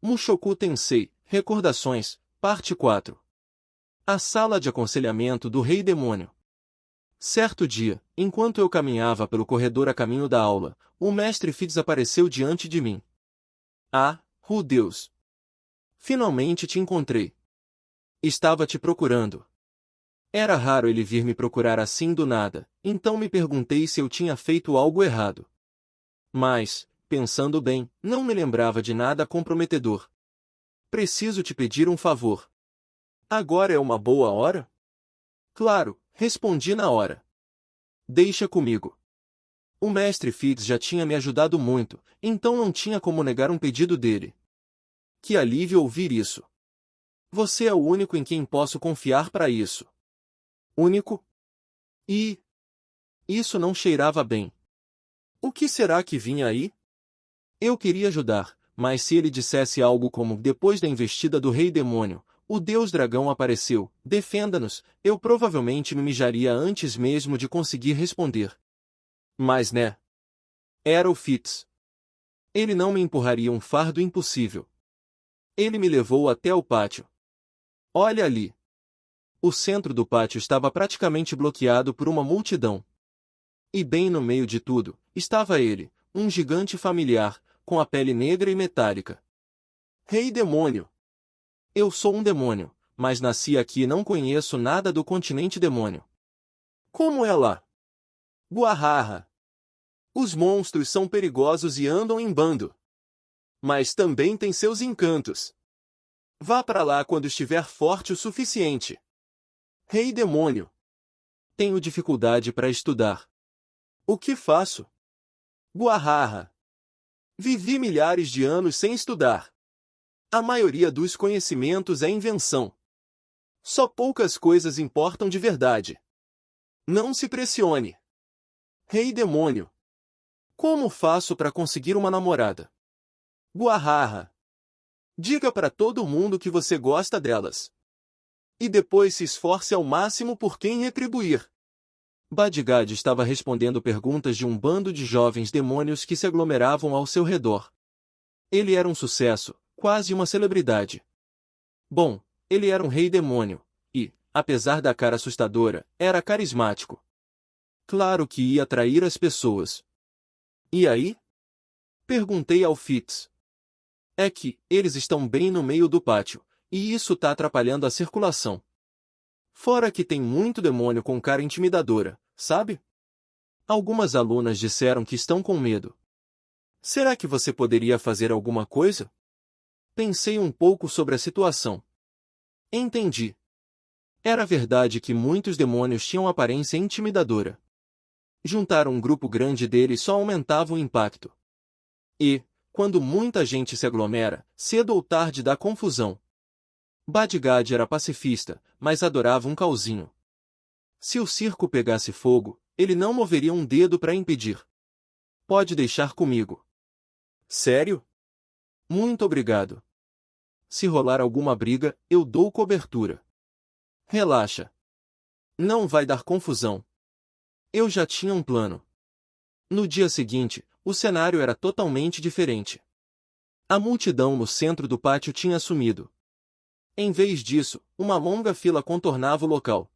Mushoku Tensei, Recordações, Parte 4. A sala de aconselhamento do Rei Demônio. Certo dia, enquanto eu caminhava pelo corredor a caminho da aula, o mestre Fitz apareceu diante de mim. Ah, Deus! Finalmente te encontrei. Estava te procurando. Era raro ele vir me procurar assim do nada, então me perguntei se eu tinha feito algo errado. Mas, pensando bem, não me lembrava de nada comprometedor. Preciso te pedir um favor. Agora é uma boa hora? Claro, respondi na hora. Deixa comigo. O mestre Fitz já tinha me ajudado muito, então não tinha como negar um pedido dele. Que alívio ouvir isso. Você é o único em quem posso confiar para isso. Único? E isso não cheirava bem. O que será que vinha aí? Eu queria ajudar, mas se ele dissesse algo como depois da investida do Rei Demônio, o Deus Dragão apareceu, defenda-nos, eu provavelmente me mijaria antes mesmo de conseguir responder. Mas né? Era o Fitz. Ele não me empurraria um fardo impossível. Ele me levou até o pátio. Olha ali. O centro do pátio estava praticamente bloqueado por uma multidão. E bem no meio de tudo, estava ele, um gigante familiar, com a pele negra e metálica. Rei Demônio! Eu sou um demônio, mas nasci aqui e não conheço nada do continente demônio. Como é lá? Guahaha! Os monstros são perigosos e andam em bando. Mas também têm seus encantos. Vá para lá quando estiver forte o suficiente. Rei Demônio! Tenho dificuldade para estudar. O que faço? Guahaha! Vivi milhares de anos sem estudar. A maioria dos conhecimentos é invenção. Só poucas coisas importam de verdade. Não se pressione. Rei Demônio! Como faço para conseguir uma namorada? Guahaha! Diga para todo mundo que você gosta delas. E depois se esforce ao máximo por quem retribuir. Badigad estava respondendo perguntas de um bando de jovens demônios que se aglomeravam ao seu redor. Ele era um sucesso, quase uma celebridade. Bom, ele era um rei demônio, e, apesar da cara assustadora, era carismático. Claro que ia atrair as pessoas. E aí? Perguntei ao Fitz. É que, eles estão bem no meio do pátio, e isso está atrapalhando a circulação. Fora que tem muito demônio com cara intimidadora, sabe? Algumas alunas disseram que estão com medo. Será que você poderia fazer alguma coisa? Pensei um pouco sobre a situação. Entendi. Era verdade que muitos demônios tinham aparência intimidadora. Juntar um grupo grande deles só aumentava o impacto. E, quando muita gente se aglomera, cedo ou tarde dá confusão. Badigad era pacifista, mas adorava um cauzinho. Se o circo pegasse fogo, ele não moveria um dedo para impedir. Pode deixar comigo. Sério? Muito obrigado. Se rolar alguma briga, eu dou cobertura. Relaxa. Não vai dar confusão. Eu já tinha um plano. No dia seguinte, o cenário era totalmente diferente. A multidão no centro do pátio tinha sumido. Em vez disso, uma longa fila contornava o local.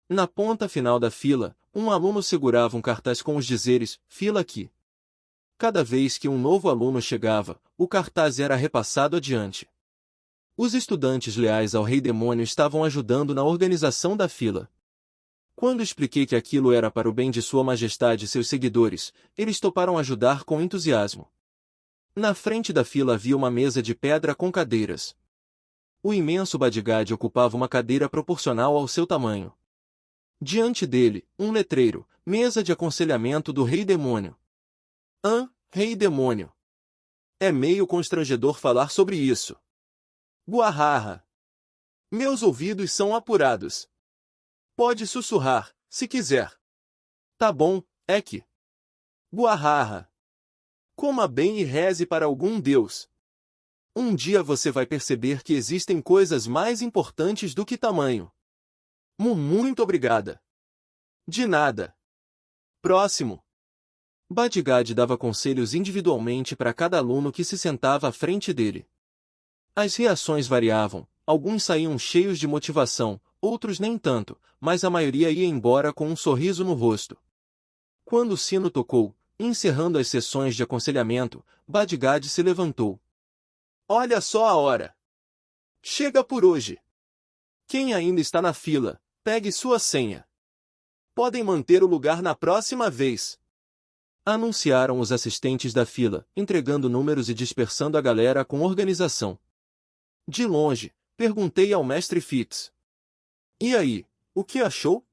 Na ponta final da fila, um aluno segurava um cartaz com os dizeres, fila aqui. Cada vez que um novo aluno chegava, o cartaz era repassado adiante. Os estudantes leais ao Rei Demônio estavam ajudando na organização da fila. Quando expliquei que aquilo era para o bem de Sua Majestade e seus seguidores, eles toparam ajudar com entusiasmo. Na frente da fila havia uma mesa de pedra com cadeiras. O imenso Badigad ocupava uma cadeira proporcional ao seu tamanho. Diante dele, um letreiro, mesa de aconselhamento do Rei Demônio. Rei Demônio. É meio constrangedor falar sobre isso. Guahaha. Meus ouvidos são apurados. Pode sussurrar, se quiser. Tá bom, é que. Guahaha. Coma bem e reze para algum deus. Um dia você vai perceber que existem coisas mais importantes do que tamanho. Muito obrigada. De nada. Próximo. Badigad dava conselhos individualmente para cada aluno que se sentava à frente dele. As reações variavam, alguns saíam cheios de motivação, outros nem tanto, mas a maioria ia embora com um sorriso no rosto. Quando o sino tocou, encerrando as sessões de aconselhamento, Badgad se levantou. Olha só a hora! Chega por hoje! Quem ainda está na fila, pegue sua senha. Podem manter o lugar na próxima vez. Anunciaram os assistentes da fila, entregando números e dispersando a galera com organização. De longe, perguntei ao mestre Fitz. E aí, o que achou?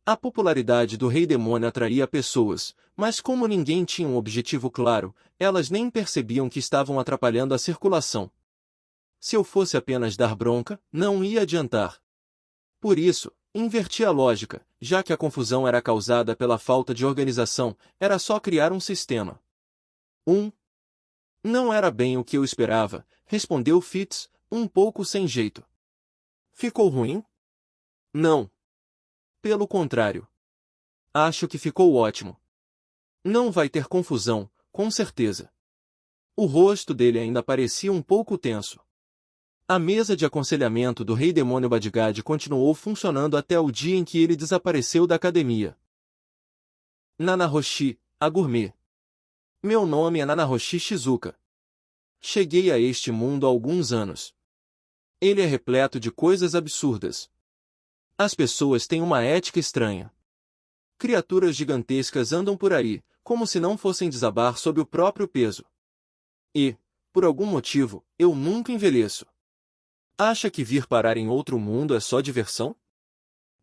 A popularidade do Rei Demônio atraía pessoas, mas como ninguém tinha um objetivo claro, elas nem percebiam que estavam atrapalhando a circulação. Se eu fosse apenas dar bronca, não ia adiantar. Por isso, inverti a lógica, já que a confusão era causada pela falta de organização, era só criar um sistema. Não era bem o que eu esperava, respondeu Fitz, um pouco sem jeito. Ficou ruim? Não. Pelo contrário. Acho que ficou ótimo. Não vai ter confusão, com certeza. O rosto dele ainda parecia um pouco tenso. A mesa de aconselhamento do Rei Demônio Badgad continuou funcionando até o dia em que ele desapareceu da academia. Nanahoshi, a gourmet. Meu nome é Nanahoshi Shizuka. Cheguei a este mundo há alguns anos. Ele é repleto de coisas absurdas. As pessoas têm uma ética estranha. Criaturas gigantescas andam por aí, como se não fossem desabar sob o próprio peso. E, por algum motivo, eu nunca envelheço. Acha que vir parar em outro mundo é só diversão?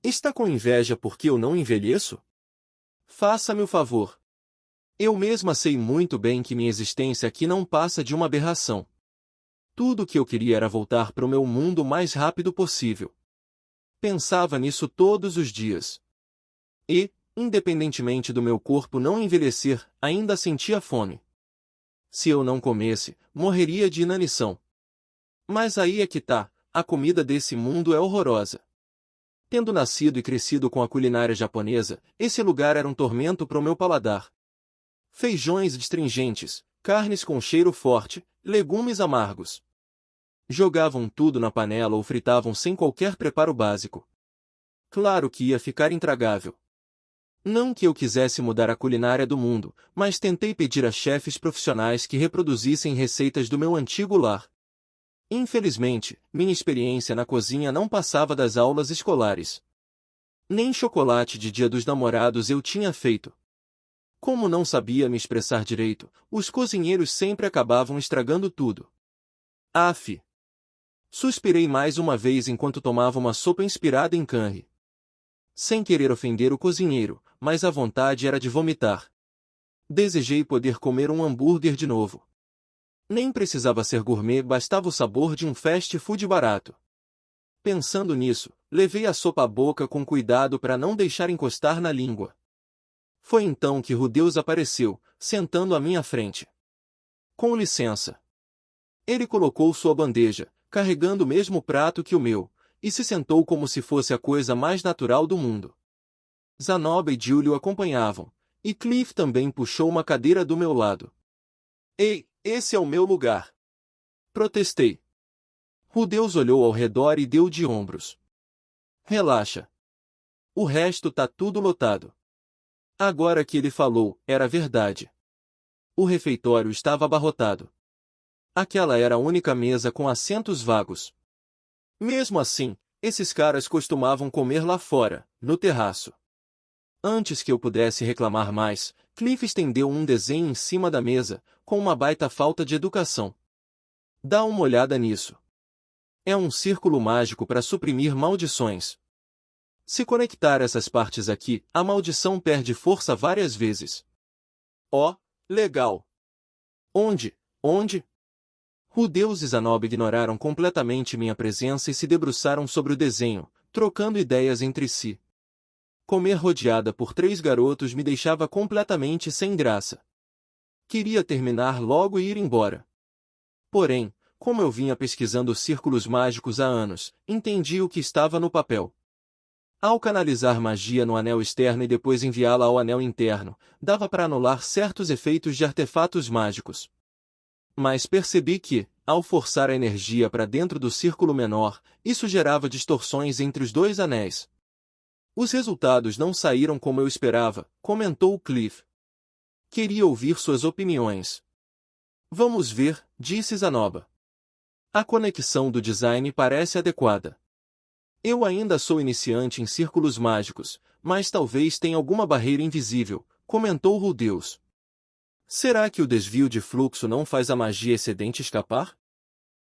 Está com inveja porque eu não envelheço? Faça-me o favor. Eu mesma sei muito bem que minha existência aqui não passa de uma aberração. Tudo o que eu queria era voltar para o meu mundo o mais rápido possível. Pensava nisso todos os dias. E, independentemente do meu corpo não envelhecer, ainda sentia fome. Se eu não comesse, morreria de inanição. Mas aí é que tá, a comida desse mundo é horrorosa. Tendo nascido e crescido com a culinária japonesa, esse lugar era um tormento para o meu paladar. Feijões astringentes, carnes com cheiro forte, legumes amargos. Jogavam tudo na panela ou fritavam sem qualquer preparo básico. Claro que ia ficar intragável. Não que eu quisesse mudar a culinária do mundo, mas tentei pedir a chefes profissionais que reproduzissem receitas do meu antigo lar. Infelizmente, minha experiência na cozinha não passava das aulas escolares. Nem chocolate de Dia dos Namorados eu tinha feito. Como não sabia me expressar direito, os cozinheiros sempre acabavam estragando tudo. Aff! Suspirei mais uma vez enquanto tomava uma sopa inspirada em curry. Sem querer ofender o cozinheiro, mas a vontade era de vomitar. Desejei poder comer um hambúrguer de novo. Nem precisava ser gourmet, bastava o sabor de um fast food barato. Pensando nisso, levei a sopa à boca com cuidado para não deixar encostar na língua. Foi então que Rudeus apareceu, sentando à minha frente. Com licença. Ele colocou sua bandeja, carregando o mesmo prato que o meu, e se sentou como se fosse a coisa mais natural do mundo. Zanoba e Júlio acompanhavam, e Cliff também puxou uma cadeira do meu lado. Ei, esse é o meu lugar! Protestei. Rudeus olhou ao redor e deu de ombros. Relaxa. O resto tá tudo lotado. Agora que ele falou, era verdade. O refeitório estava abarrotado. Aquela era a única mesa com assentos vagos. Mesmo assim, esses caras costumavam comer lá fora, no terraço. Antes que eu pudesse reclamar mais, Cliff estendeu um desenho em cima da mesa, com uma baita falta de educação. Dá uma olhada nisso. É um círculo mágico para suprimir maldições. Se conectar essas partes aqui, a maldição perde força várias vezes. Oh, legal! Onde? Rudeus e Zanob ignoraram completamente minha presença e se debruçaram sobre o desenho, trocando ideias entre si. Comer rodeada por 3 garotos me deixava completamente sem graça. Queria terminar logo e ir embora. Porém, como eu vinha pesquisando círculos mágicos há anos, entendi o que estava no papel. Ao canalizar magia no anel externo e depois enviá-la ao anel interno, dava para anular certos efeitos de artefatos mágicos. Mas percebi que, ao forçar a energia para dentro do círculo menor, isso gerava distorções entre os dois anéis. Os resultados não saíram como eu esperava, comentou Cliff. Queria ouvir suas opiniões. Vamos ver, disse Zanoba. A conexão do design parece adequada. Eu ainda sou iniciante em círculos mágicos, mas talvez tenha alguma barreira invisível, comentou Rudeus. Será que o desvio de fluxo não faz a magia excedente escapar?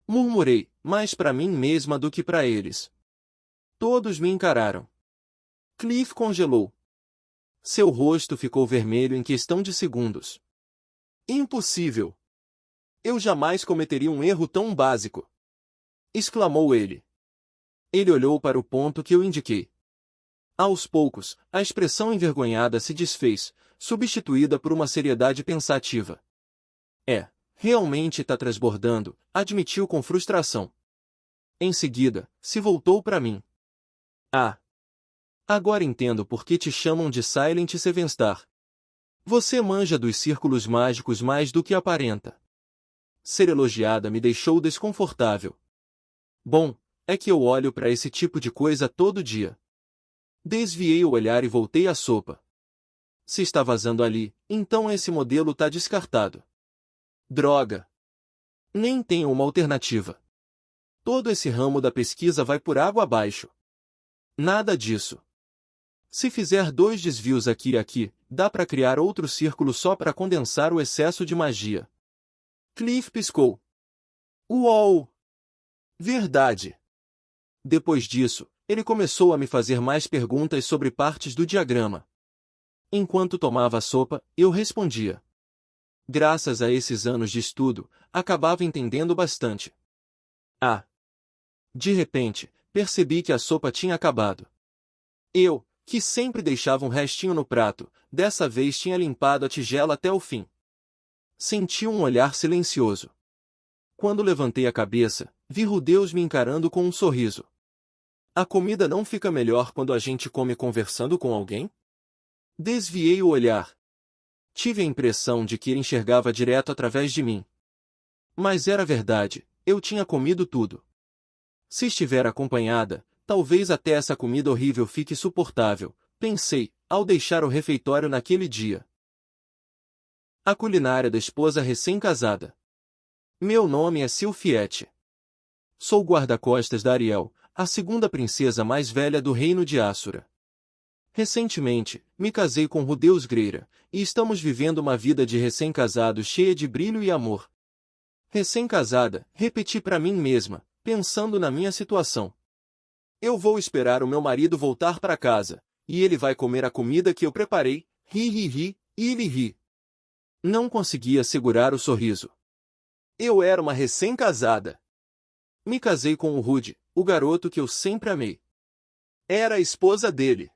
Murmurei, mais para mim mesma do que para eles. Todos me encararam. Cliff congelou. Seu rosto ficou vermelho em questão de segundos. Impossível! Eu jamais cometeria um erro tão básico! Exclamou ele. Ele olhou para o ponto que eu indiquei. Aos poucos, a expressão envergonhada se desfez, substituída por uma seriedade pensativa. Realmente está transbordando, admitiu com frustração. Em seguida, se voltou para mim. Agora entendo por que te chamam de Silent Sevenstar. Você manja dos círculos mágicos mais do que aparenta. Ser elogiada me deixou desconfortável. Bom, é que eu olho para esse tipo de coisa todo dia. Desviei o olhar e voltei à sopa. Se está vazando ali, então esse modelo está descartado. Droga! Nem tenho uma alternativa. Todo esse ramo da pesquisa vai por água abaixo. Nada disso. Se fizer 2 desvios aqui e aqui, dá para criar outro círculo só para condensar o excesso de magia. Cliff piscou. Uou! Verdade! Depois disso, ele começou a me fazer mais perguntas sobre partes do diagrama. Enquanto tomava a sopa, eu respondia. Graças a esses anos de estudo, acabava entendendo bastante. De repente, percebi que a sopa tinha acabado. Eu, que sempre deixava um restinho no prato, dessa vez tinha limpado a tigela até o fim. Senti um olhar silencioso. Quando levantei a cabeça, vi Rudeus me encarando com um sorriso. A comida não fica melhor quando a gente come conversando com alguém? Desviei o olhar. Tive a impressão de que ele enxergava direto através de mim. Mas era verdade, eu tinha comido tudo. Se estiver acompanhada, talvez até essa comida horrível fique suportável, pensei, ao deixar o refeitório naquele dia. A culinária da esposa recém-casada. Meu nome é Silfiete. Sou guarda-costas da Ariel, a segunda princesa mais velha do reino de Assura. Recentemente, me casei com Rudeus Greira, e estamos vivendo uma vida de recém-casados cheia de brilho e amor. Recém-casada, repeti para mim mesma, pensando na minha situação. Eu vou esperar o meu marido voltar para casa, e ele vai comer a comida que eu preparei, e ele ri. Não conseguia segurar o sorriso. Eu era uma recém-casada. Me casei com o Rude, o garoto que eu sempre amei. Era a esposa dele.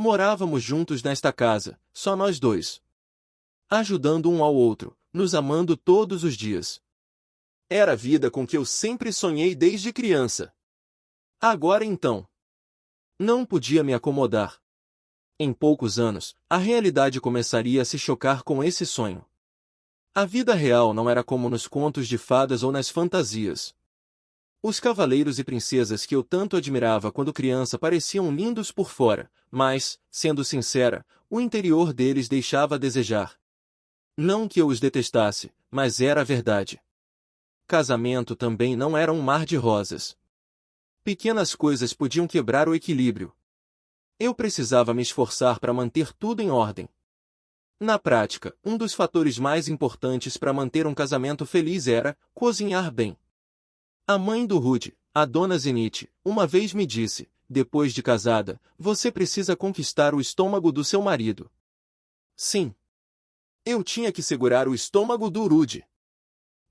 Morávamos juntos nesta casa, só nós dois. Ajudando um ao outro, nos amando todos os dias. Era a vida com que eu sempre sonhei desde criança. Agora então. Não podia me acomodar. Em poucos anos, a realidade começaria a se chocar com esse sonho. A vida real não era como nos contos de fadas ou nas fantasias. Os cavaleiros e princesas que eu tanto admirava quando criança pareciam lindos por fora, mas, sendo sincera, o interior deles deixava a desejar. Não que eu os detestasse, mas era a verdade. Casamento também não era um mar de rosas. Pequenas coisas podiam quebrar o equilíbrio. Eu precisava me esforçar para manter tudo em ordem. Na prática, um dos fatores mais importantes para manter um casamento feliz era cozinhar bem. A mãe do Rude, a dona Zenith, uma vez me disse, depois de casada, você precisa conquistar o estômago do seu marido. Sim. Eu tinha que segurar o estômago do Rude.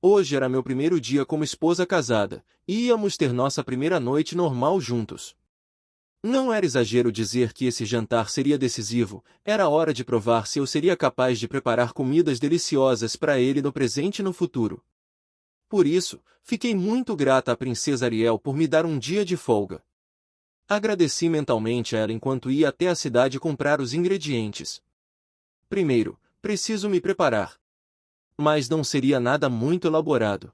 Hoje era meu primeiro dia como esposa casada, e íamos ter nossa primeira noite normal juntos. Não era exagero dizer que esse jantar seria decisivo, era hora de provar se eu seria capaz de preparar comidas deliciosas para ele no presente e no futuro. Por isso, fiquei muito grata à princesa Ariel por me dar um dia de folga. Agradeci mentalmente a ela enquanto ia até a cidade comprar os ingredientes. Primeiro, preciso me preparar. Mas não seria nada muito elaborado.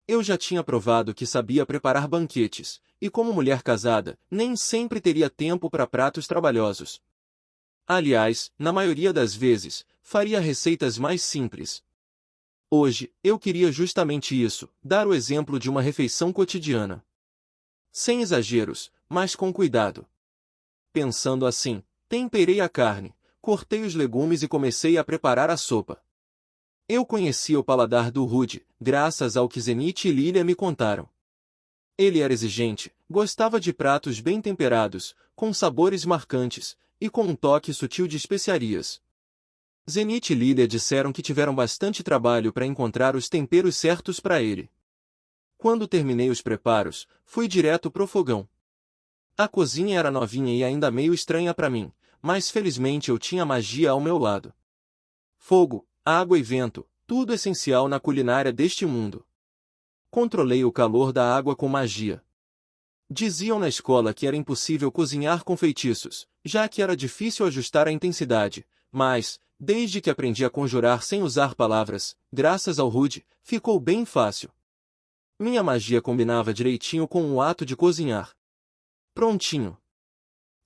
Eu já tinha provado que sabia preparar banquetes, e como mulher casada, nem sempre teria tempo para pratos trabalhosos. Aliás, na maioria das vezes, faria receitas mais simples. Hoje, eu queria justamente isso, dar o exemplo de uma refeição cotidiana. Sem exageros, mas com cuidado. Pensando assim, temperei a carne, cortei os legumes e comecei a preparar a sopa. Eu conhecia o paladar do Rude, graças ao que Zenith e Lilia me contaram. Ele era exigente, gostava de pratos bem temperados, com sabores marcantes, e com um toque sutil de especiarias. Zenith e Lilia disseram que tiveram bastante trabalho para encontrar os temperos certos para ele. Quando terminei os preparos, fui direto pro fogão. A cozinha era novinha e ainda meio estranha para mim, mas felizmente eu tinha magia ao meu lado. Fogo, água e vento, tudo essencial na culinária deste mundo. Controlei o calor da água com magia. Diziam na escola que era impossível cozinhar com feitiços, já que era difícil ajustar a intensidade, mas, desde que aprendi a conjurar sem usar palavras, graças ao Rude, ficou bem fácil. Minha magia combinava direitinho com o ato de cozinhar. Prontinho.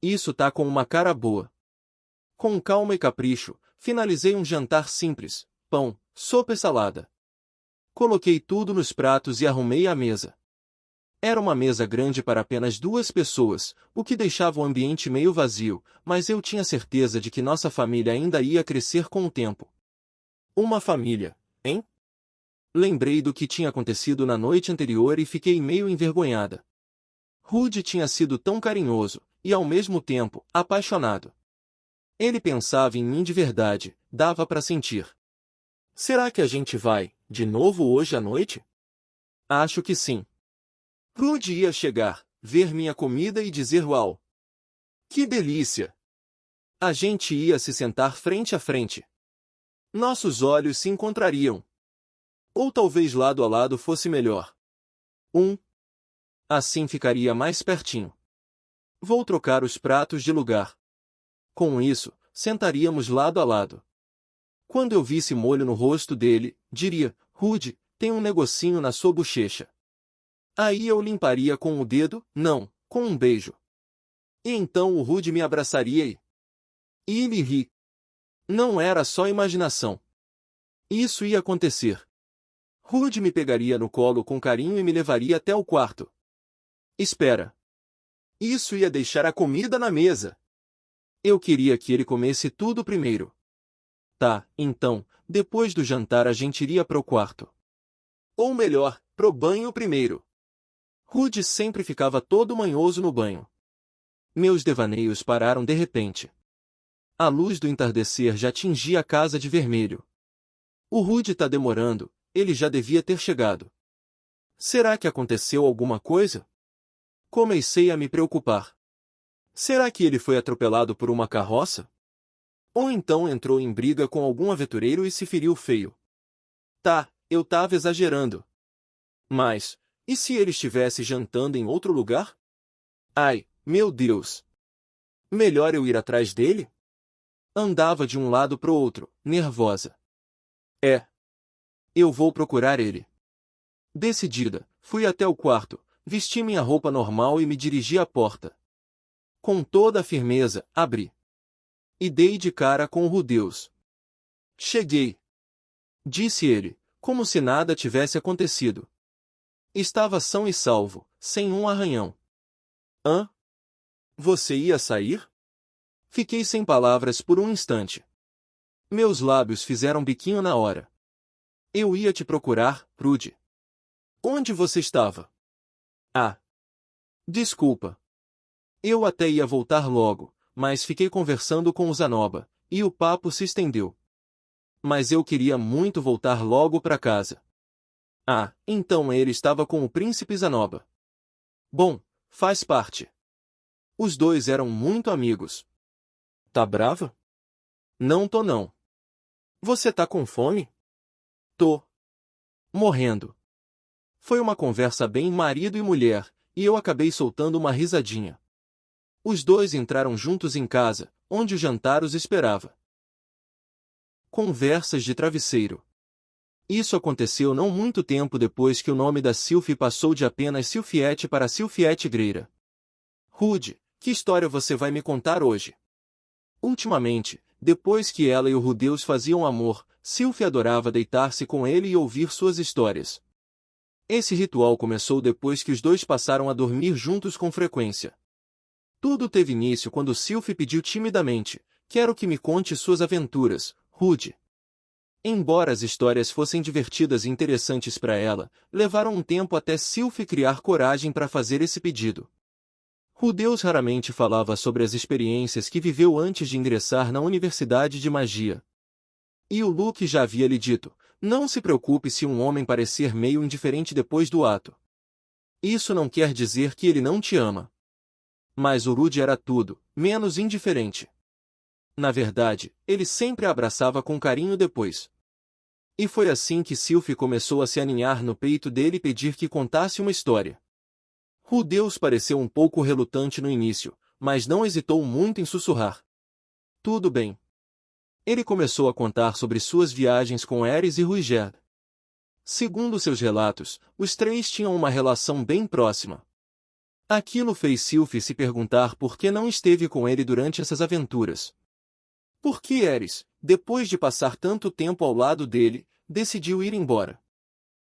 Isso tá com uma cara boa. Com calma e capricho, finalizei um jantar simples, pão, sopa e salada. Coloquei tudo nos pratos e arrumei a mesa. Era uma mesa grande para apenas 2 pessoas, o que deixava o ambiente meio vazio, mas eu tinha certeza de que nossa família ainda ia crescer com o tempo. Uma família, hein? Lembrei do que tinha acontecido na noite anterior e fiquei meio envergonhada. Rude tinha sido tão carinhoso, e ao mesmo tempo, apaixonado. Ele pensava em mim de verdade, dava para sentir. Será que a gente vai, de novo hoje à noite? Acho que sim. Rude ia chegar, ver minha comida e dizer uau! Que delícia! A gente ia se sentar frente a frente. Nossos olhos se encontrariam. Ou talvez lado a lado fosse melhor. Assim ficaria mais pertinho. Vou trocar os pratos de lugar. Com isso, sentaríamos lado a lado. Quando eu visse molho no rosto dele, diria, Rude, tem um negocinho na sua bochecha. Aí eu limparia com o dedo, não, com um beijo. E então o Rude me abraçaria e ele ri. Não era só imaginação. Isso ia acontecer. Rude me pegaria no colo com carinho e me levaria até o quarto. Espera. Isso ia deixar a comida na mesa. Eu queria que ele comesse tudo primeiro. Tá, então, depois do jantar a gente iria pro quarto. Ou melhor, pro banho primeiro. Rude sempre ficava todo manhoso no banho. Meus devaneios pararam de repente. A luz do entardecer já tingia a casa de vermelho. O Rude tá demorando, ele já devia ter chegado. Será que aconteceu alguma coisa? Comecei a me preocupar. Será que ele foi atropelado por uma carroça? Ou então entrou em briga com algum aventureiro e se feriu feio? Tá, eu tava exagerando. Mas, e se ele estivesse jantando em outro lugar? Ai, meu Deus! Melhor eu ir atrás dele? Andava de um lado pro outro, nervosa. Eu vou procurar ele. Decidida, fui até o quarto, vesti minha roupa normal e me dirigi à porta. Com toda a firmeza, abri. E dei de cara com o Rudeus. Cheguei. Disse ele, como se nada tivesse acontecido. Estava são e salvo, sem um arranhão. Hã? Você ia sair? Fiquei sem palavras por um instante. Meus lábios fizeram biquinho na hora. Eu ia te procurar, Rude. Onde você estava? Ah. Desculpa. Eu até ia voltar logo, mas fiquei conversando com o Zanoba, e o papo se estendeu. Mas eu queria muito voltar logo para casa. Ah, então ele estava com o príncipe Zanoba. Bom, faz parte. Os dois eram muito amigos. Tá brava? Não tô não. Você tá com fome? Tô. Morrendo. Foi uma conversa bem marido e mulher, e eu acabei soltando uma risadinha. Os dois entraram juntos em casa, onde o jantar os esperava. Conversas de travesseiro. Isso aconteceu não muito tempo depois que o nome da Sylvie passou de apenas Sylviette para Sylviette Greira. Rude, que história você vai me contar hoje? Ultimamente, depois que ela e o Rudeus faziam amor, Sylvie adorava deitar-se com ele e ouvir suas histórias. Esse ritual começou depois que os dois passaram a dormir juntos com frequência. Tudo teve início quando Sylvie pediu timidamente: "Quero que me conte suas aventuras, Rude." Embora as histórias fossem divertidas e interessantes para ela, levaram um tempo até Sylvie criar coragem para fazer esse pedido. Rudeus raramente falava sobre as experiências que viveu antes de ingressar na Universidade de Magia. E o Luke já havia lhe dito: "Não se preocupe se um homem parecer meio indiferente depois do ato. Isso não quer dizer que ele não te ama." Mas o Rude era tudo, menos indiferente. Na verdade, ele sempre a abraçava com carinho depois. E foi assim que Sylvie começou a se aninhar no peito dele e pedir que contasse uma história. Rudeus pareceu um pouco relutante no início, mas não hesitou muito em sussurrar: "Tudo bem." Ele começou a contar sobre suas viagens com Ares e Ruigerd. Segundo seus relatos, os três tinham uma relação bem próxima. Aquilo fez Sylvie se perguntar por que não esteve com ele durante essas aventuras. Por que Ares, depois de passar tanto tempo ao lado dele, decidiu ir embora?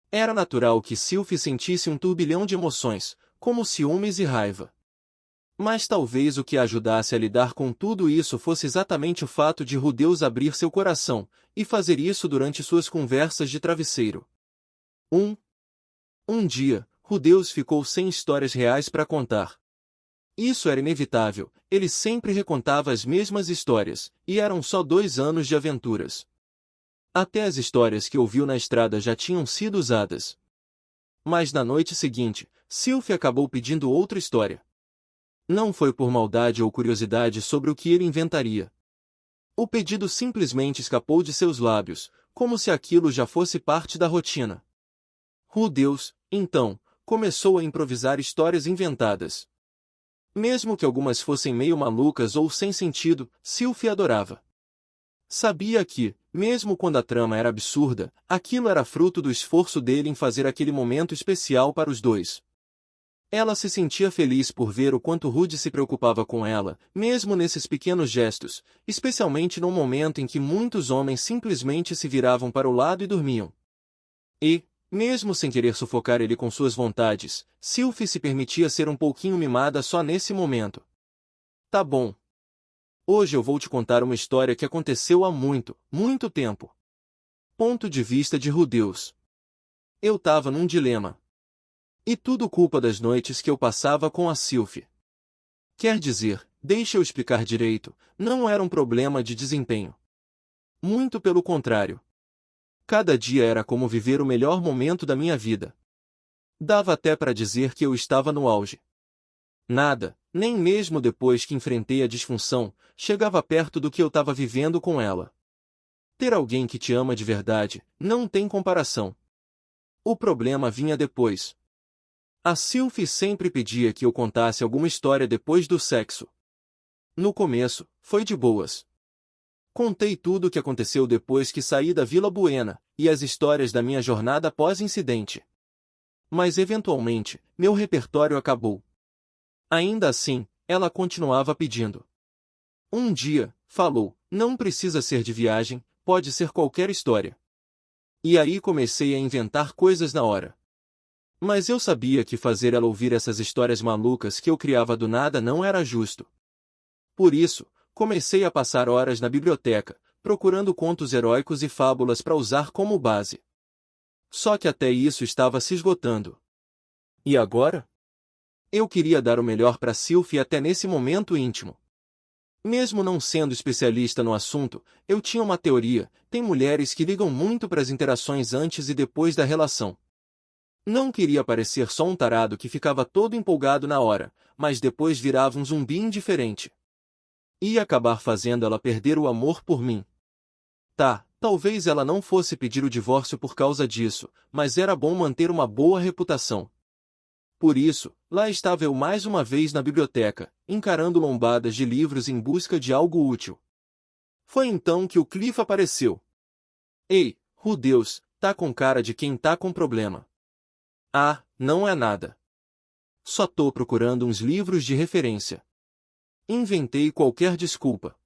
Era natural que Sylvie sentisse um turbilhão de emoções, como ciúmes e raiva. Mas talvez o que a ajudasse a lidar com tudo isso fosse exatamente o fato de Rudeus abrir seu coração, e fazer isso durante suas conversas de travesseiro. Um dia, Rudeus ficou sem histórias reais para contar. Isso era inevitável, ele sempre recontava as mesmas histórias, e eram só 2 anos de aventuras. Até as histórias que ouviu na estrada já tinham sido usadas. Mas na noite seguinte, Sylvie acabou pedindo outra história. Não foi por maldade ou curiosidade sobre o que ele inventaria. O pedido simplesmente escapou de seus lábios, como se aquilo já fosse parte da rotina. Rudeus, então, começou a improvisar histórias inventadas. Mesmo que algumas fossem meio malucas ou sem sentido, Sylvie adorava. Sabia que, mesmo quando a trama era absurda, aquilo era fruto do esforço dele em fazer aquele momento especial para os dois. Ela se sentia feliz por ver o quanto Rude se preocupava com ela, mesmo nesses pequenos gestos, especialmente num momento em que muitos homens simplesmente se viravam para o lado e dormiam. E, mesmo sem querer sufocar ele com suas vontades, Sylvie se permitia ser um pouquinho mimada só nesse momento. "Tá bom. Hoje eu vou te contar uma história que aconteceu há muito, muito tempo." Ponto de vista de Rudeus. Eu tava num dilema. E tudo culpa das noites que eu passava com a Sylvie. Quer dizer, deixa eu explicar direito, não era um problema de desempenho. Muito pelo contrário. Cada dia era como viver o melhor momento da minha vida. Dava até para dizer que eu estava no auge. Nada, nem mesmo depois que enfrentei a disfunção, chegava perto do que eu estava vivendo com ela. Ter alguém que te ama de verdade, não tem comparação. O problema vinha depois. A Sylvie sempre pedia que eu contasse alguma história depois do sexo. No começo, foi de boas. Contei tudo o que aconteceu depois que saí da Vila Buena, e as histórias da minha jornada pós-incidente. Mas eventualmente, meu repertório acabou. Ainda assim, ela continuava pedindo. Um dia, falou: "Não precisa ser de viagem, pode ser qualquer história." E aí comecei a inventar coisas na hora. Mas eu sabia que fazer ela ouvir essas histórias malucas que eu criava do nada não era justo. Por isso, comecei a passar horas na biblioteca, procurando contos heróicos e fábulas para usar como base. Só que até isso estava se esgotando. E agora? Eu queria dar o melhor para Sylvie até nesse momento íntimo. Mesmo não sendo especialista no assunto, eu tinha uma teoria: tem mulheres que ligam muito para as interações antes e depois da relação. Não queria parecer só um tarado que ficava todo empolgado na hora, mas depois virava um zumbi indiferente. Ia acabar fazendo ela perder o amor por mim. Tá, talvez ela não fosse pedir o divórcio por causa disso, mas era bom manter uma boa reputação. Por isso, lá estava eu mais uma vez na biblioteca, encarando lombadas de livros em busca de algo útil. Foi então que o Cliff apareceu. "Ei, Rudeus, Tá com cara de quem tá com problema. Ah, não é nada. Só tô procurando uns livros de referência. Inventei qualquer desculpa.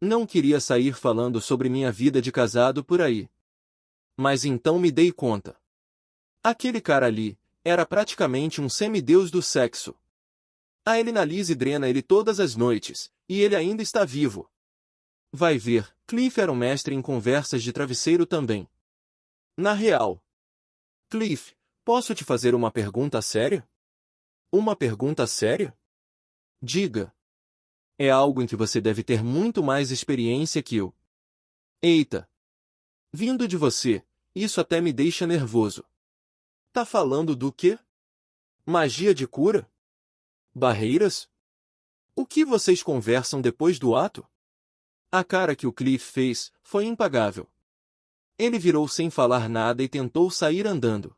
Não queria sair falando sobre minha vida de casado por aí. Mas então me dei conta. Aquele cara ali era praticamente um semideus do sexo. A Elinalise drena ele todas as noites, e ele ainda está vivo. Vai ver, Cliff era um mestre em conversas de travesseiro também. Na real. Cliff, posso te fazer uma pergunta séria? Uma pergunta séria? Diga. É algo em que você deve ter muito mais experiência que eu. Eita! Vindo de você, isso até me deixa nervoso. Tá falando do quê? Magia de cura? Barreiras? O que vocês conversam depois do ato? A cara que o Cliff fez foi impagável. Ele virou sem falar nada e tentou sair andando.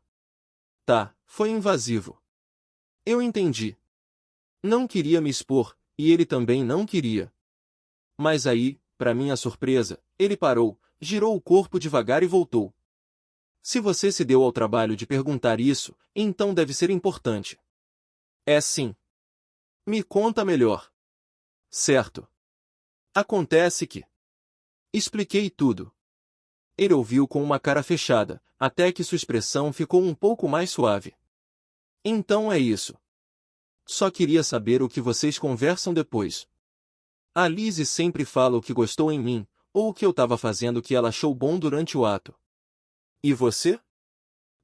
Tá, foi invasivo. Eu entendi. Não queria me expor, e ele também não queria. Mas aí, para minha surpresa, ele parou, girou o corpo devagar e voltou. Se você se deu ao trabalho de perguntar isso, então deve ser importante. É sim. Me conta melhor. Certo. Acontece que... Expliquei tudo. Ele ouviu com uma cara fechada, até que sua expressão ficou um pouco mais suave. Então é isso. Só queria saber o que vocês conversam depois. A Lizzie sempre fala o que gostou em mim, ou o que eu estava fazendo que ela achou bom durante o ato. E você?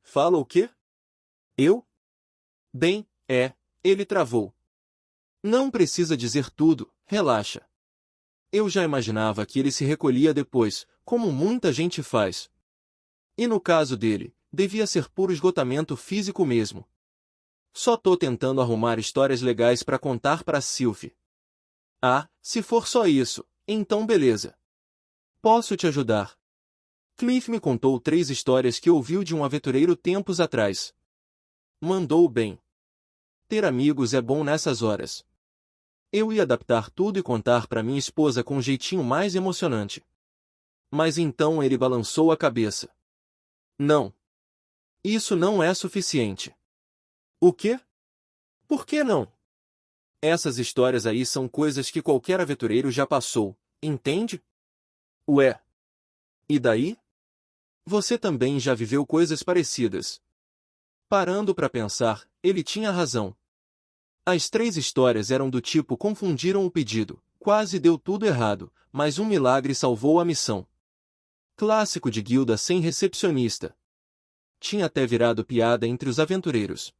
Fala o quê? Eu? Bem, ele travou. Não precisa dizer tudo, relaxa. Eu já imaginava que ele se recolhia depois, como muita gente faz. E no caso dele, devia ser puro esgotamento físico mesmo. Só tô tentando arrumar histórias legais para contar para Sylvie. Ah, se for só isso, então beleza. Posso te ajudar. Cliff me contou 3 histórias que ouviu de um aventureiro tempos atrás. Mandou bem. Ter amigos é bom nessas horas. Eu ia adaptar tudo e contar para minha esposa com um jeitinho mais emocionante. Mas então ele balançou a cabeça. Não. Isso não é suficiente. O quê? Por que não? Essas histórias aí são coisas que qualquer aventureiro já passou, entende? Ué. E daí? Você também já viveu coisas parecidas. Parando para pensar, ele tinha razão. As 3 histórias eram do tipo confundiram o pedido, quase deu tudo errado, mas um milagre salvou a missão. Clássico de guilda sem recepcionista. Tinha até virado piada entre os aventureiros.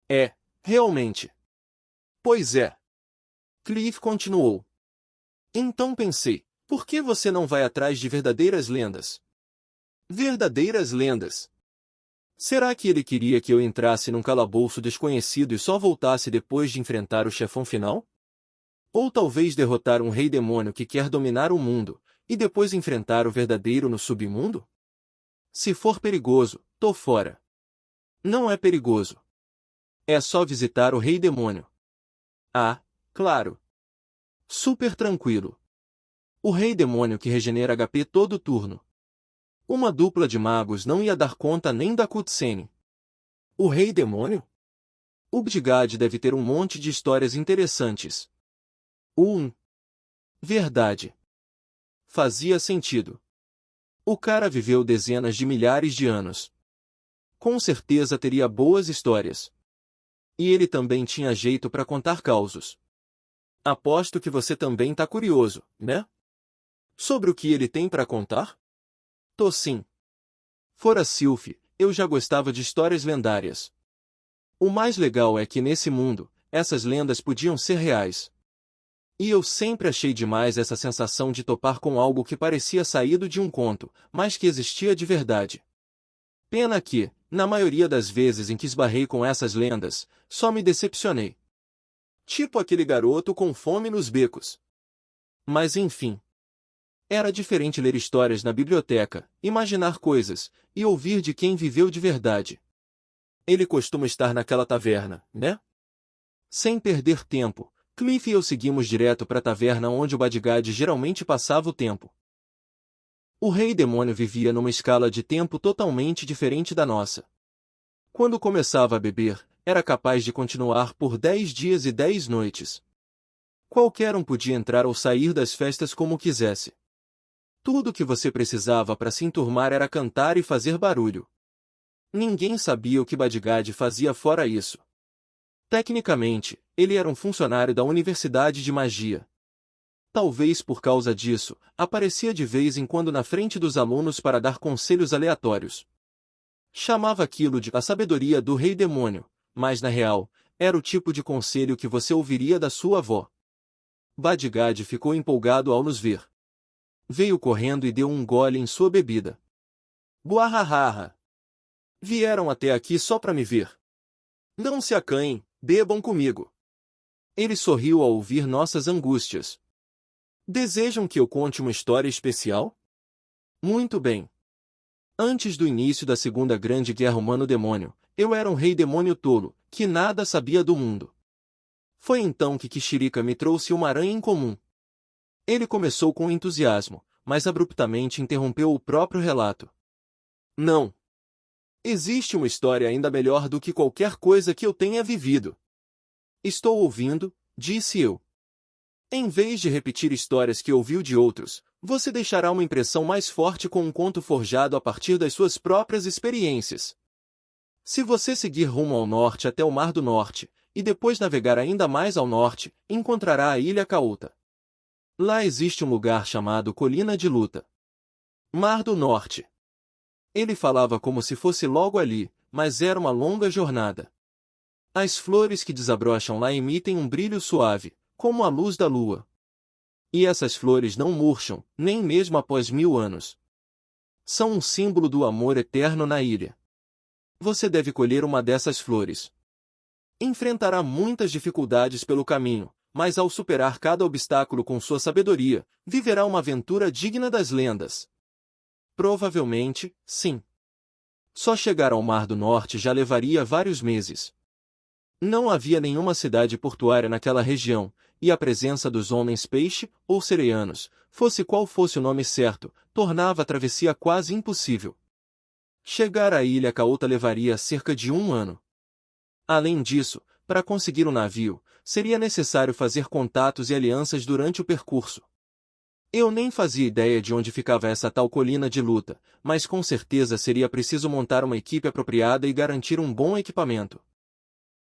É, realmente. Pois é. Cliff continuou. Então pensei, por que você não vai atrás de verdadeiras lendas? Verdadeiras lendas. Será que ele queria que eu entrasse num calabouço desconhecido e só voltasse depois de enfrentar o chefão final? Ou talvez derrotar um rei demônio que quer dominar o mundo, e depois enfrentar o verdadeiro no submundo? Se for perigoso, tô fora. Não é perigoso. É só visitar o rei demônio. Ah, claro. Super tranquilo. O rei demônio que regenera HP todo turno. Uma dupla de magos não ia dar conta nem da cutscene. O rei demônio? O Bdigad deve ter um monte de histórias interessantes. Verdade. Fazia sentido. O cara viveu dezenas de milhares de anos. Com certeza teria boas histórias. E ele também tinha jeito para contar causos. Aposto que você também tá curioso, né? Sobre o que ele tem para contar? Tô sim. Fora Sylph, eu já gostava de histórias lendárias. O mais legal é que nesse mundo, essas lendas podiam ser reais. E eu sempre achei demais essa sensação de topar com algo que parecia saído de um conto, mas que existia de verdade. Pena que, na maioria das vezes em que esbarrei com essas lendas, só me decepcionei. Tipo aquele garoto com fome nos becos. Mas enfim. Era diferente ler histórias na biblioteca, imaginar coisas, e ouvir de quem viveu de verdade. Ele costuma estar naquela taverna, né? Sem perder tempo, Cliff e eu seguimos direto para a taverna onde o Bdigad geralmente passava o tempo. O rei demônio vivia numa escala de tempo totalmente diferente da nossa. Quando começava a beber, era capaz de continuar por 10 dias e 10 noites. Qualquer um podia entrar ou sair das festas como quisesse. Tudo o que você precisava para se enturmar era cantar e fazer barulho. Ninguém sabia o que Badgad fazia fora isso. Tecnicamente, ele era um funcionário da Universidade de Magia. Talvez por causa disso, aparecia de vez em quando na frente dos alunos para dar conselhos aleatórios. Chamava aquilo de a sabedoria do rei demônio, mas na real, era o tipo de conselho que você ouviria da sua avó. Badgad ficou empolgado ao nos ver. Veio correndo e deu um gole em sua bebida. Buahahaha! Vieram até aqui só para me ver. Não se acanhem, bebam comigo. Ele sorriu ao ouvir nossas angústias. Desejam que eu conte uma história especial? Muito bem. Antes do início da Segunda Grande Guerra Humano-Demônio, eu era um rei demônio tolo, que nada sabia do mundo. Foi então que Kishirika me trouxe uma aranha incomum. Ele começou com entusiasmo, mas abruptamente interrompeu o próprio relato. Não. Existe uma história ainda melhor do que qualquer coisa que eu tenha vivido. Estou ouvindo, disse eu. Em vez de repetir histórias que ouviu de outros, você deixará uma impressão mais forte com um conto forjado a partir das suas próprias experiências. Se você seguir rumo ao norte até o Mar do Norte, e depois navegar ainda mais ao norte, encontrará a Ilha Caúta. Lá existe um lugar chamado Colina de Luta. Mar do Norte. Ele falava como se fosse logo ali, mas era uma longa jornada. As flores que desabrocham lá emitem um brilho suave, como a luz da lua. E essas flores não murcham, nem mesmo após 1000 anos. São um símbolo do amor eterno na ilha. Você deve colher uma dessas flores. Enfrentará muitas dificuldades pelo caminho, mas ao superar cada obstáculo com sua sabedoria, viverá uma aventura digna das lendas. Provavelmente, sim. Só chegar ao Mar do Norte já levaria vários meses. Não havia nenhuma cidade portuária naquela região, e a presença dos homens peixe, ou sereianos, fosse qual fosse o nome certo, tornava a travessia quase impossível. Chegar à Ilha Caúta levaria cerca de 1 ano. Além disso, para conseguir um navio, seria necessário fazer contatos e alianças durante o percurso. Eu nem fazia ideia de onde ficava essa tal colina de luta, mas com certeza seria preciso montar uma equipe apropriada e garantir um bom equipamento.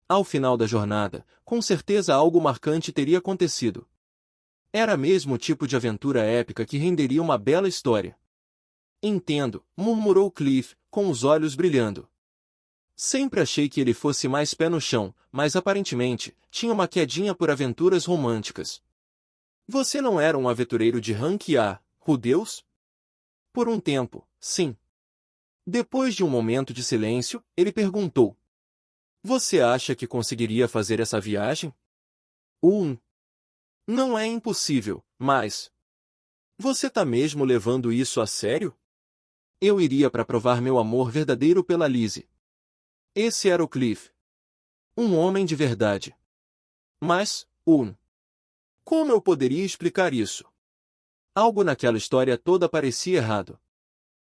Ao final da jornada, com certeza algo marcante teria acontecido. Era mesmo o tipo de aventura épica que renderia uma bela história. Entendo, murmurou Cliff, com os olhos brilhando. Sempre achei que ele fosse mais pé no chão, mas aparentemente, tinha uma quedinha por aventuras românticas. Você não era um aventureiro de rank A, Rudeus? Por um tempo, sim. Depois de um momento de silêncio, ele perguntou. Você acha que conseguiria fazer essa viagem? Não é impossível, mas... Você tá mesmo levando isso a sério? Eu iria para provar meu amor verdadeiro pela Lizzie. Esse era o Cliff. Um homem de verdade. Mas, como eu poderia explicar isso? Algo naquela história toda parecia errado.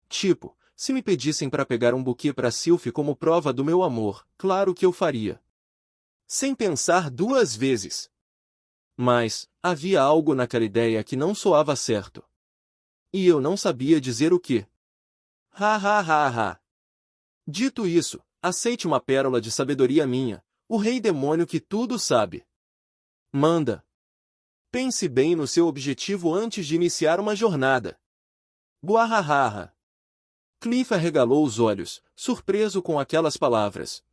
Tipo, se me pedissem para pegar um buquê para Sylphie como prova do meu amor, claro que eu faria. Sem pensar 2 vezes. Mas, havia algo naquela ideia que não soava certo. E eu não sabia dizer o que. Ha. Dito isso, aceite uma pérola de sabedoria minha, o rei demônio que tudo sabe. Manda. Pense bem no seu objetivo antes de iniciar uma jornada. Buahahaha. Cliff arregalou os olhos, surpreso com aquelas palavras.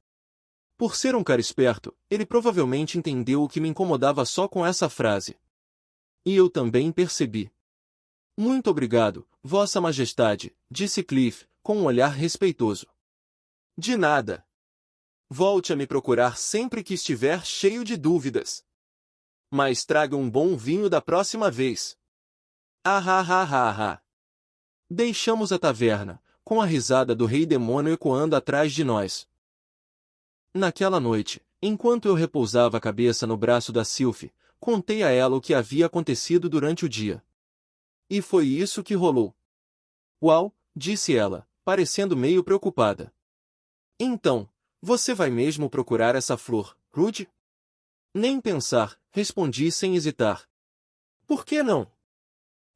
Por ser um cara esperto, ele provavelmente entendeu o que me incomodava só com essa frase. E eu também percebi. Muito obrigado, Vossa Majestade, disse Cliff, com um olhar respeitoso. De nada. Volte a me procurar sempre que estiver cheio de dúvidas. Mas traga um bom vinho da próxima vez. Ah. Deixamos a taverna, com a risada do rei demônio ecoando atrás de nós. Naquela noite, enquanto eu repousava a cabeça no braço da Sylphie, contei a ela o que havia acontecido durante o dia. E foi isso que rolou. Uau, disse ela, parecendo meio preocupada. Então, você vai mesmo procurar essa flor, Rude? Nem pensar, respondi sem hesitar. Por que não?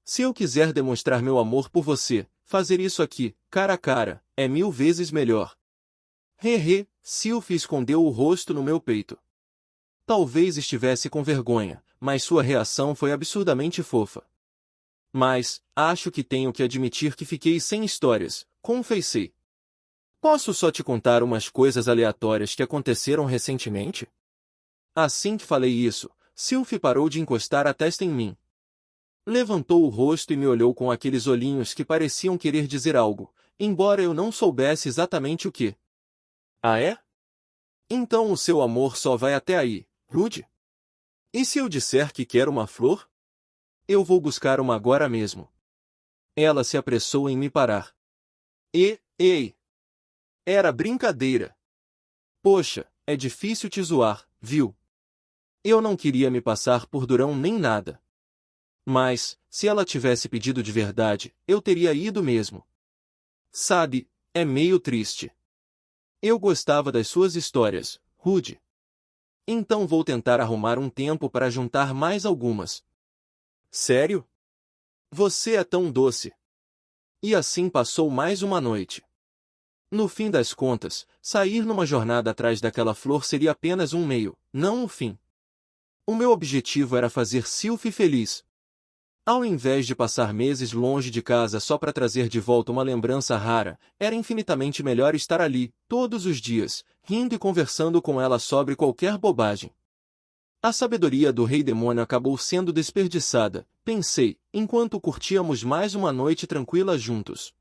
Se eu quiser demonstrar meu amor por você, fazer isso aqui, cara a cara, é 1000 vezes melhor. Sylvie escondeu o rosto no meu peito. Talvez estivesse com vergonha, mas sua reação foi absurdamente fofa. Mas, acho que tenho que admitir que fiquei sem histórias, confessei. Posso só te contar umas coisas aleatórias que aconteceram recentemente? Assim que falei isso, Sylvie parou de encostar a testa em mim. Levantou o rosto e me olhou com aqueles olhinhos que pareciam querer dizer algo, embora eu não soubesse exatamente o que. Ah é? Então o seu amor só vai até aí, Rude? E se eu disser que quero uma flor? Eu vou buscar uma agora mesmo. Ela se apressou em me parar. Ei! Era brincadeira. Poxa, é difícil te zoar, viu? Eu não queria me passar por durão nem nada. Mas, se ela tivesse pedido de verdade, eu teria ido mesmo. Sabe, é meio triste. Eu gostava das suas histórias, Rude. Então vou tentar arrumar um tempo para juntar mais algumas. Sério? Você é tão doce. E assim passou mais uma noite. No fim das contas, sair numa jornada atrás daquela flor seria apenas um meio, não um fim. O meu objetivo era fazer Sylvie feliz. Ao invés de passar meses longe de casa só para trazer de volta uma lembrança rara, era infinitamente melhor estar ali, todos os dias, rindo e conversando com ela sobre qualquer bobagem. A sabedoria do Rei Demônio acabou sendo desperdiçada, pensei, enquanto curtíamos mais uma noite tranquila juntos.